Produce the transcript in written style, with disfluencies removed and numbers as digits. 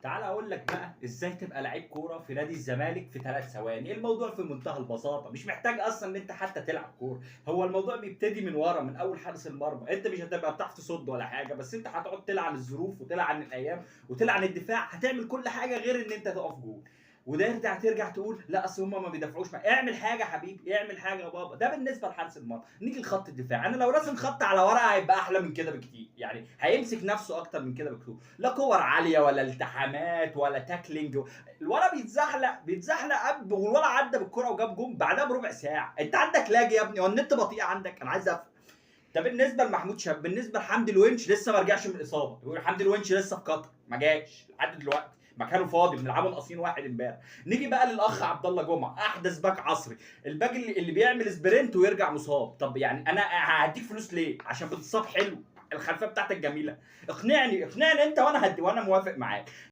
تعال اقول لك بقى ازاي تبقى لعيب كوره في نادي الزمالك في 3 ثواني. الموضوع في منتهى البساطه، مش محتاج اصلا ان انت حتى تلعب كوره. هو الموضوع بيبتدي من ورا، من اول حارس المرمى. انت مش هتبقى بتعرف تصد ولا حاجه، بس انت هتقعد تلعن الظروف وتلعن الايام وتلعن الدفاع. هتعمل كل حاجه غير ان انت تقف جول. وده ترجع تقول لا اصل هم ما بيدافعوش. اعمل حاجه يا حبيبي، اعمل حاجه يا بابا. ده بالنسبه لحارس المرمى. نيجي لخط الدفاع، انا لو راسم خط على ورقه هيبقى احلى من كده بكتير، يعني هيمسك نفسه اكتر من كده بكتير. لا كور عاليه ولا التحامات ولا تاكلينج. الولد بيتزحلق والولد عدى بالكره وجاب جون بعدها بربع ساعه. انت عندك لاج يا ابني؟ هو النت بطيء عندك؟ انا عايز افهم. ده بالنسبه لمحمود شاب. بالنسبه لحمدي الونش لسه ما رجعش من الاصابه. بيقول حمدي الونش لسه في قطر، ما جاش لحد دلوقتي، مكانه فاضي، بنلعبه ناقصين واحد امبارح. نيجي بقى للاخ عبد الله جمعه، احدث باك عصري. الباك اللي بيعمل سبرنت ويرجع مصاب. طب يعني انا هديك فلوس ليه؟ عشان بتتصاب حلو؟ الخلفيه بتاعتك جميله. اقنعني انت وانا هدي وانا موافق معاك.